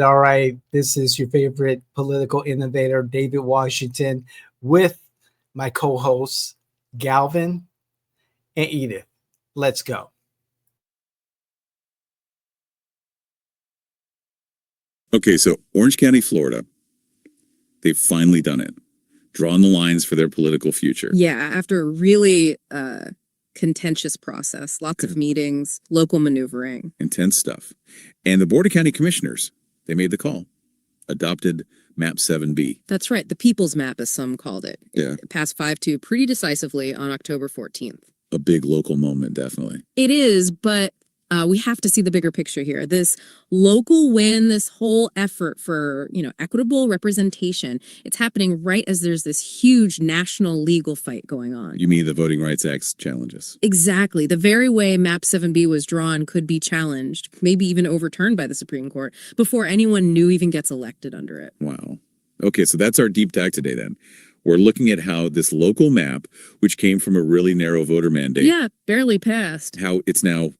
all right. This is your favorite political innovator, David Washington, with my co-hosts, Galvin and Edith. Let's go. Okay, so Orange County, Florida, they've finally done it. Drawn the lines for their political future. Yeah, after a really contentious process, lots of meetings, local maneuvering. Intense stuff. And the Board of County Commissioners, they made the call. Adopted Map 7B. That's right, the People's Map, as some called it. Yeah. It passed 5-2 pretty decisively on October 14th. A big local moment, definitely. It is, but we have to see the bigger picture here. This local win, this whole effort for, equitable representation, it's happening right as there's this huge national legal fight going on. You mean the Voting Rights Act challenges? Exactly. The very way Map 7B was drawn could be challenged, maybe even overturned by the Supreme Court before anyone new even gets elected under it. Wow. Okay, so that's our deep dive today then. We're looking at how this local map, which came from a really narrow voter mandate. Yeah, barely passed. How it's now,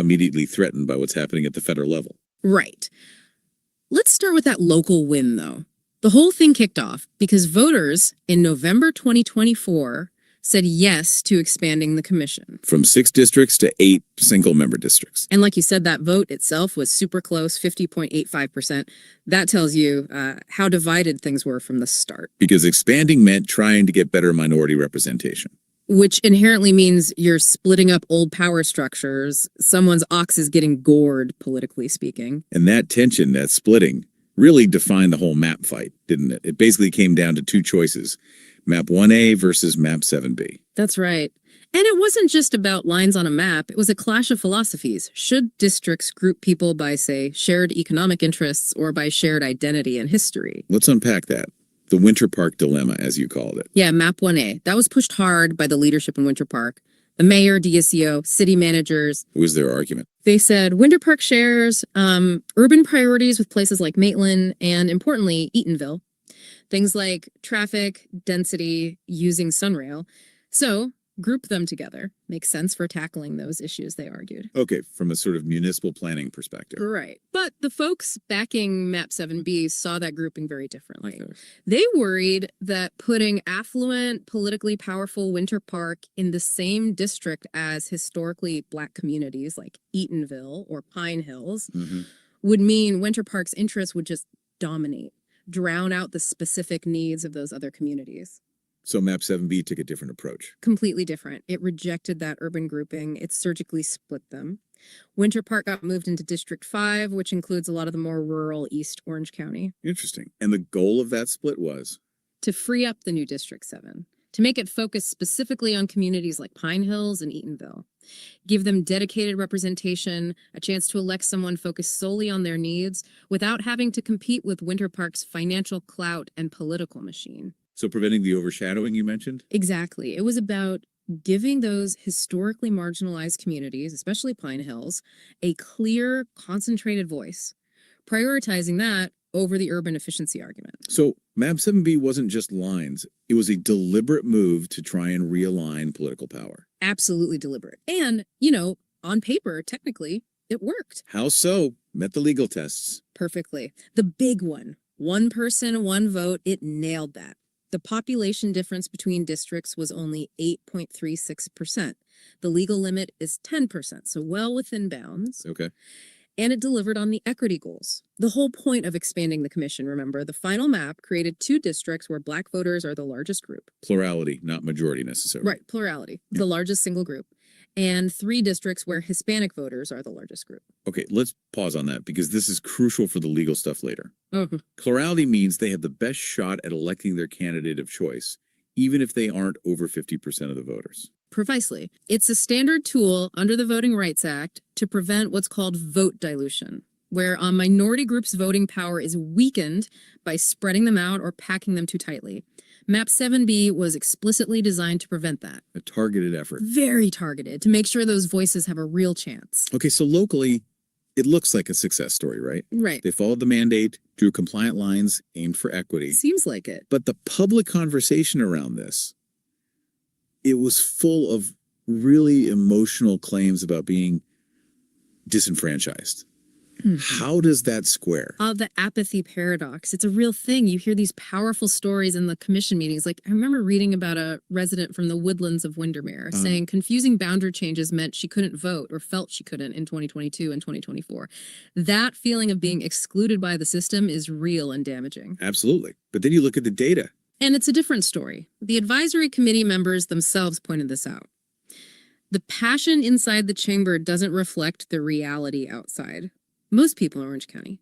immediately threatened by what's happening at the federal level. Right. Let's start with that local win, though. The whole thing kicked off because voters in November 2024 said yes to expanding the commission. From 6 districts to 8 single-member districts. And like you said, that vote itself was super close, 50.85%. That tells you how divided things were from the start. Because expanding meant trying to get better minority representation. Which inherently means you're splitting up old power structures. Someone's ox is getting gored, politically speaking. And that tension, that splitting, really defined the whole map fight, didn't it? It basically came down to 2 choices. Map 1A versus Map 7B. That's right. And it wasn't just about lines on a map. It was a clash of philosophies. Should districts group people by, say, shared economic interests or by shared identity and history? Let's unpack that. The Winter Park dilemma, as you called it. Yeah, Map 1A. That was pushed hard by the leadership in Winter Park. The mayor, DSCO, city managers. What was their argument? They said Winter Park shares urban priorities with places like Maitland and, importantly, Eatonville. Things like traffic, density, using Sunrail. So, group them together. Makes sense for tackling those issues, they argued. Okay, from a sort of municipal planning perspective. Right. But the folks backing Map 7B saw that grouping very differently. Okay. They worried that putting affluent, politically powerful Winter Park in the same district as historically Black communities like Eatonville or Pine Hills would mean Winter Park's interests would just dominate. Drown out the specific needs of those other communities. So Map 7B took a different approach. Completely different. It rejected that urban grouping. It surgically split them. Winter Park got moved into District 5, which includes a lot of the more rural East Orange County. Interesting. And the goal of that split was? To free up the new District 7. To make it focus specifically on communities like Pine Hills and Eatonville. Give them dedicated representation, a chance to elect someone focused solely on their needs without having to compete with Winter Park's financial clout and political machine. So preventing the overshadowing you mentioned? Exactly. It was about giving those historically marginalized communities, especially Pine Hills, a clear, concentrated voice, prioritizing that over the urban efficiency argument. So Map 7B wasn't just lines. It was a deliberate move to try and realign political power. Absolutely deliberate. And, on paper, technically, it worked. How so? Met the legal tests. Perfectly. The big one person, one vote, it nailed that. The population difference between districts was only 8.36%. The legal limit is 10%, so well within bounds. Okay. And it delivered on the equity goals. The whole point of expanding the commission, remember, the final map created 2 districts where Black voters are the largest group. Plurality, not majority necessarily. Right, plurality, the largest single group. And 3 districts where Hispanic voters are the largest group. Okay, let's pause on that because this is crucial for the legal stuff later. Mm-hmm. Plurality means they have the best shot at electing their candidate of choice, even if they aren't over 50% of the voters. Precisely. It's a standard tool under the Voting Rights Act to prevent what's called vote dilution, where a minority group's voting power is weakened by spreading them out or packing them too tightly. Map 7B was explicitly designed to prevent that. A targeted effort. Very targeted, to make sure those voices have a real chance. Okay, so locally, it looks like a success story, right? Right. They followed the mandate, drew compliant lines, aimed for equity. Seems like it. But the public conversation around this, it was full of really emotional claims about being disenfranchised How does that square? The apathy paradox. It's a real thing. You hear these powerful stories in the commission meetings. Like, I remember reading about a resident from the woodlands of Windermere saying confusing boundary changes meant she couldn't vote or felt she couldn't in 2022 and 2024. That feeling of being excluded by the system is real and damaging. Absolutely. But then you look at the data. And it's a different story. The advisory committee members themselves pointed this out. The passion inside the chamber doesn't reflect the reality outside. Most people in Orange County,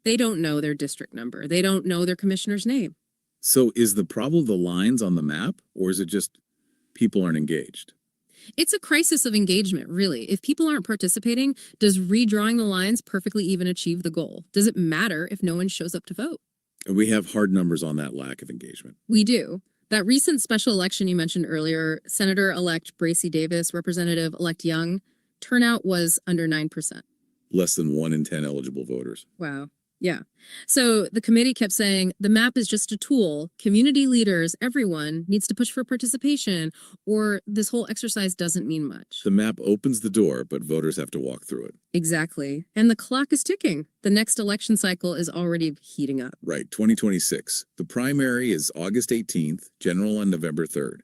they don't know their district number. They don't know their commissioner's name. So is the problem the lines on the map, or is it just people aren't engaged? It's a crisis of engagement, really. If people aren't participating, does redrawing the lines perfectly even achieve the goal? Does it matter if no one shows up to vote? And we have hard numbers on that lack of engagement. We do. That recent special election you mentioned earlier, Senator-elect Bracy Davis, Representative-elect Young, turnout was under 9%. Less than 1 in 10 eligible voters. Wow. Yeah. So the committee kept saying the map is just a tool. Community leaders, everyone needs to push for participation, or this whole exercise doesn't mean much. The map opens the door, but voters have to walk through it. Exactly. And the clock is ticking. The next election cycle is already heating up. Right. 2026. The primary is August 18th, general on November 3rd.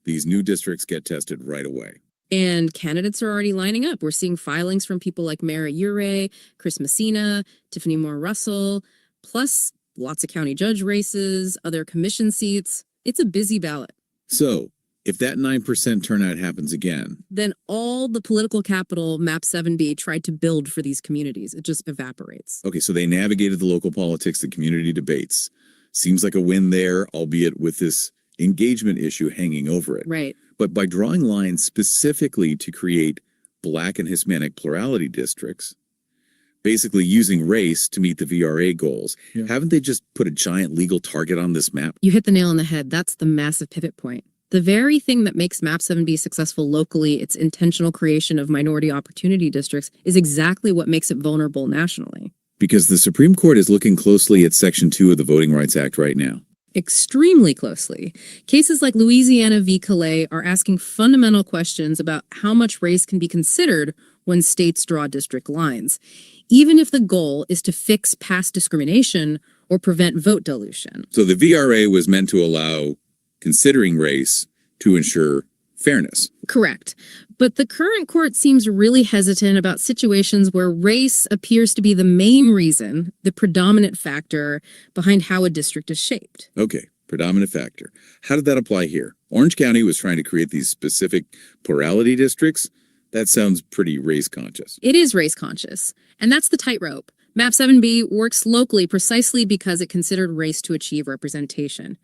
These new districts get tested right away. And candidates are already lining up. We're seeing filings from people like Mara Ure, Chris Messina, Tiffany Moore Russell, plus lots of county judge races, other commission seats. It's a busy ballot. So, if that 9% turnout happens again, then all the political capital Map 7B tried to build for these communities, it just evaporates. okay, so they navigated the local politics, the community debates. Seems like a win there, albeit with this engagement issue hanging over it. Right. But by drawing lines specifically to create Black and Hispanic plurality districts, basically using race to meet the VRA goals, haven't they just put a giant legal target on this map? You hit the nail on the head. That's the massive pivot point. The very thing that makes Map 7B successful locally, its intentional creation of minority opportunity districts, is exactly what makes it vulnerable nationally. Because the Supreme Court is looking closely at Section 2 of the Voting Rights Act right now. Extremely closely. Cases like Louisiana v. Calais are asking fundamental questions about how much race can be considered when states draw district lines, even if the goal is to fix past discrimination or prevent vote dilution. So the VRA was meant to allow considering race to ensure fairness. Correct. But the current court seems really hesitant about situations where race appears to be the main reason, the predominant factor behind how a district is shaped. Okay, predominant factor. How did that apply here? Orange County was trying to create these specific plurality districts. That sounds pretty race conscious. It is race conscious, and that's the tightrope. Map 7B works locally precisely because it considered race to achieve representation.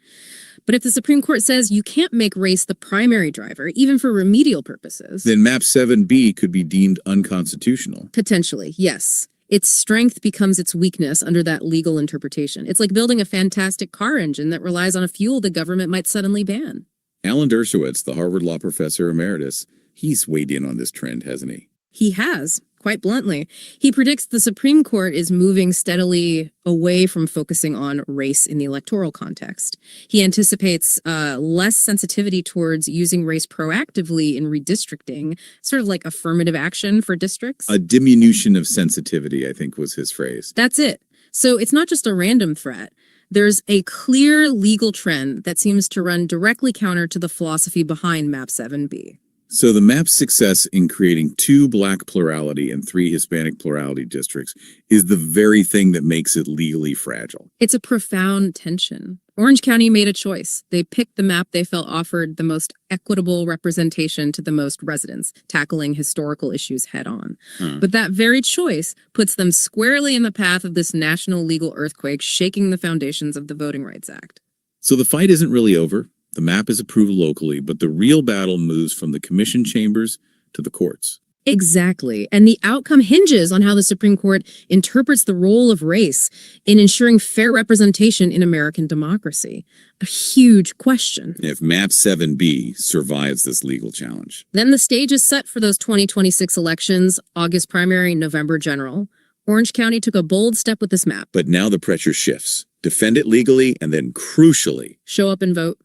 But if the Supreme Court says you can't make race the primary driver, even for remedial purposes, then Map 7B could be deemed unconstitutional. Potentially, yes. Its strength becomes its weakness under that legal interpretation. It's like building a fantastic car engine that relies on a fuel the government might suddenly ban. Alan Dershowitz, the Harvard Law Professor Emeritus, he's weighed in on this trend, hasn't he? He has, quite bluntly. He predicts the Supreme Court is moving steadily away from focusing on race in the electoral context. He anticipates less sensitivity towards using race proactively in redistricting, sort of like affirmative action for districts. A diminution of sensitivity, I think, was his phrase. That's it. So it's not just a random threat. There's a clear legal trend that seems to run directly counter to the philosophy behind Map 7B. So the map's success in creating 2 Black plurality and 3 Hispanic plurality districts is the very thing that makes it legally fragile. It's a profound tension. Orange County made a choice. They picked the map they felt offered the most equitable representation to the most residents, tackling historical issues head on. But that very choice puts them squarely in the path of this national legal earthquake shaking the foundations of the Voting Rights Act. So the fight isn't really over. The map is approved locally, but the real battle moves from the commission chambers to the courts. Exactly. And the outcome hinges on how the Supreme Court interprets the role of race in ensuring fair representation in American democracy. A huge question. If Map 7B survives this legal challenge, Then the stage is set for those 2026 elections, August primary, November general. Orange County took a bold step with this map. but now the pressure shifts. Defend it legally and then crucially, Show up and vote.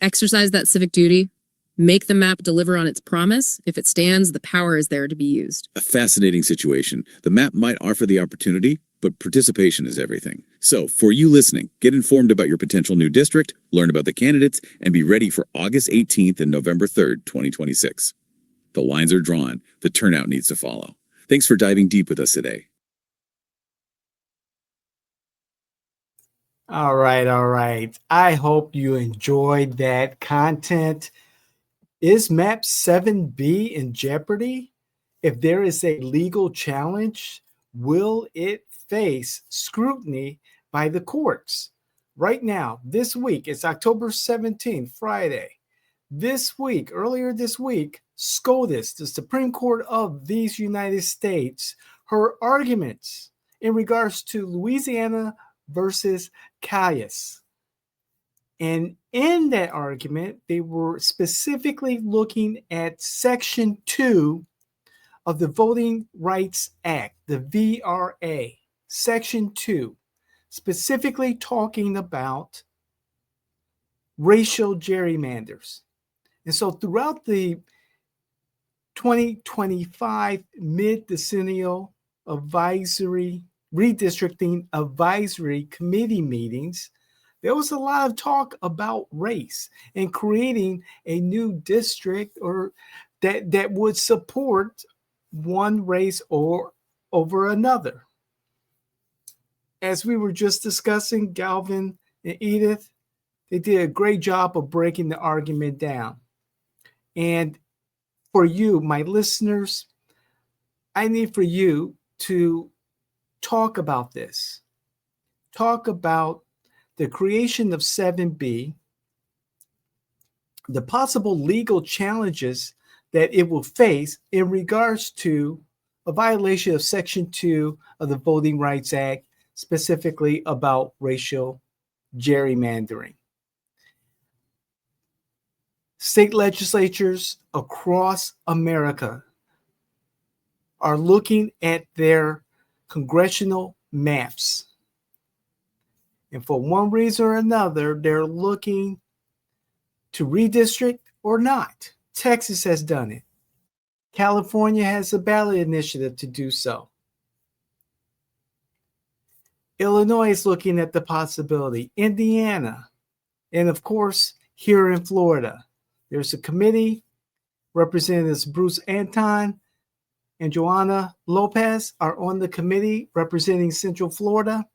Exercise that civic duty. Make the map deliver on its promise. If it stands, the power is there to be used. A fascinating situation. The map might offer the opportunity, but participation is everything. So, for you listening, get informed about your potential new district, learn about the candidates, and be ready for August 18th and November 3rd, 2026. The lines are drawn. The turnout needs to follow. Thanks for diving deep with us today. All right, all right. I hope you enjoyed that content. Is map 7B in jeopardy? If there is a legal challenge, will it face scrutiny by the courts? Right now, this week, it's October 17th, Friday. This week, earlier this week, SCOTUS, the Supreme Court of these United States, heard arguments in regards to Louisiana versus Cayus. And in that argument, they were specifically looking at Section 2 of the Voting Rights Act, the VRA, Section 2, specifically talking about racial gerrymanders. And so throughout the 2025 mid-decennial redistricting advisory committee meetings, there was a lot of talk about race and creating a new district or that would support one race or over another. As we were just discussing, Galvin and Edith, they did a great job of breaking the argument down. And for you, my listeners, I need for you to talk about this. Talk about the creation of 7B, the possible legal challenges that it will face in regards to a violation of Section 2 of the Voting Rights Act, specifically about racial gerrymandering. State legislatures across America are looking at their congressional maps. And for one reason or another, they're looking to redistrict or not. Texas has done it. California has a ballot initiative to do so. Illinois is looking at the possibility. Indiana, and of course, here in Florida, there's a committee. Representatives Bruce Anton and Joanna Lopez are on the committee representing Central Florida,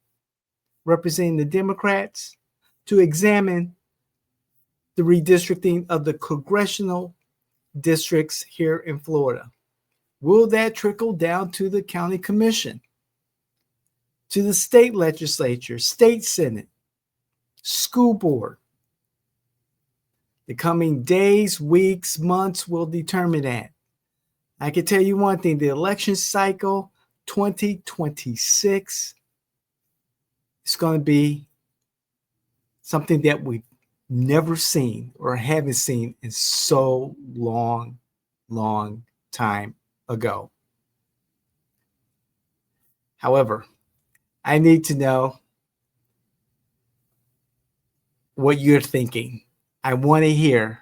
representing the Democrats, to examine the redistricting of the congressional districts here in Florida. Will that trickle down to the county commission, to the state legislature, state senate, school board? The coming days, weeks, months will determine that. I can tell you one thing, the election cycle 2026 is going to be something that we've never seen or haven't seen in so long time ago. However, I need to know what you're thinking. I want to hear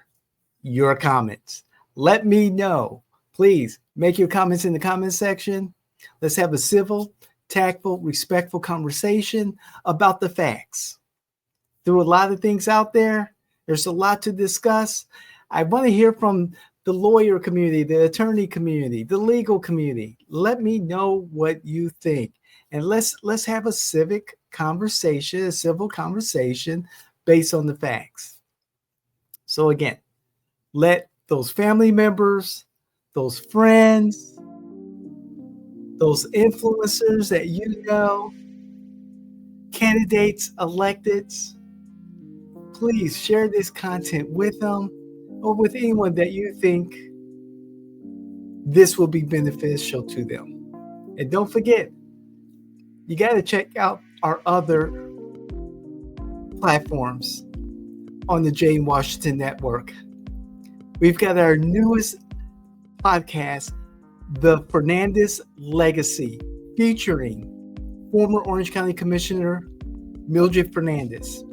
your comments. Let me know. Please make your comments in the comment section. Let's have a civil, tactful, respectful conversation about the facts. There are a lot of things out there. There's a lot to discuss. I want to hear from the lawyer community, the attorney community, the legal community. Let me know what you think. And let's have a civic conversation, a civil conversation based on the facts. So again, let those family members, those friends, those influencers that you know, candidates, electeds, please share this content with them or with anyone that you think this will be beneficial to them. And don't forget, you got to check out our other platforms on the Jane Washington Network. We've got our newest podcast, The Fernandez Legacy, featuring former Orange County Commissioner Mildred Fernandez,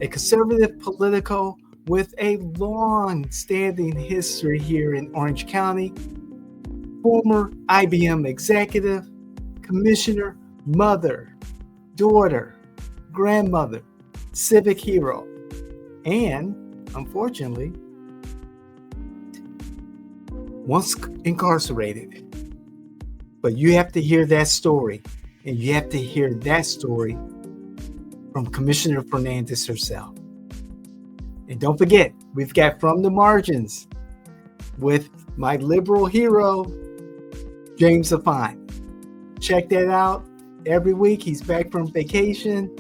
a conservative political with a long-standing history here in Orange County, former IBM executive, commissioner, mother, daughter, grandmother, civic hero, and unfortunately, once incarcerated. But you have to hear that story, and you have to hear that story from Commissioner Fernandez herself. And don't forget, we've got From the Margins with my liberal hero, James Afine. Check that out every week. He's back from vacation.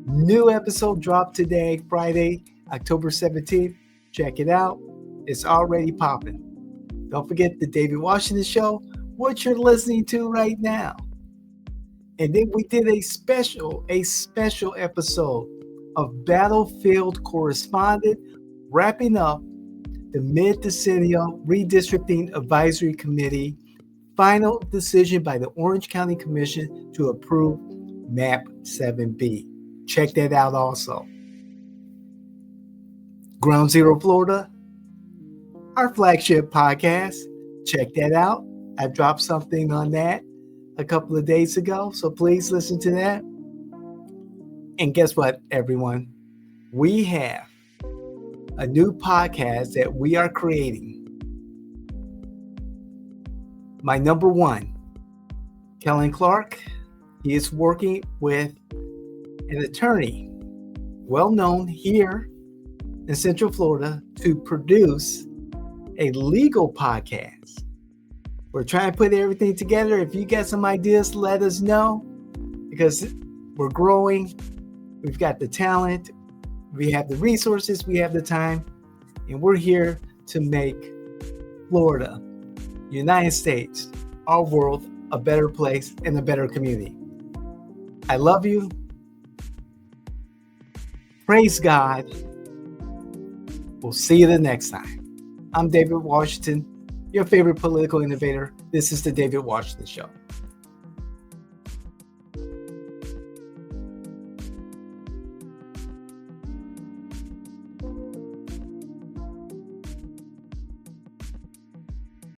New episode dropped today, Friday, October 17th. Check it out. It's already popping. Don't forget the David Washington Show, what you're listening to right now. And then we did a special episode of Battlefield Correspondent, wrapping up the mid-decennial Redistricting Advisory Committee final decision by the Orange County Commission to approve Map 7B. Check that out also. Ground Zero Florida, our flagship podcast. Check that out. I dropped something on that a couple of days ago, so please listen to that. And guess what, everyone? We have a new podcast that we are creating. My number one, Kellen Clark, he is working with an attorney, well known here in Central Florida, to produce a legal podcast. We're trying to put everything together. If you got some ideas, let us know, because we're growing. We've got the talent, we have the resources, we have the time, and we're here to make Florida, United States, our world, a better place and a better community. I love you. Praise God. We'll see you the next time. I'm David Washington, your favorite political innovator. This is the David Washington Show.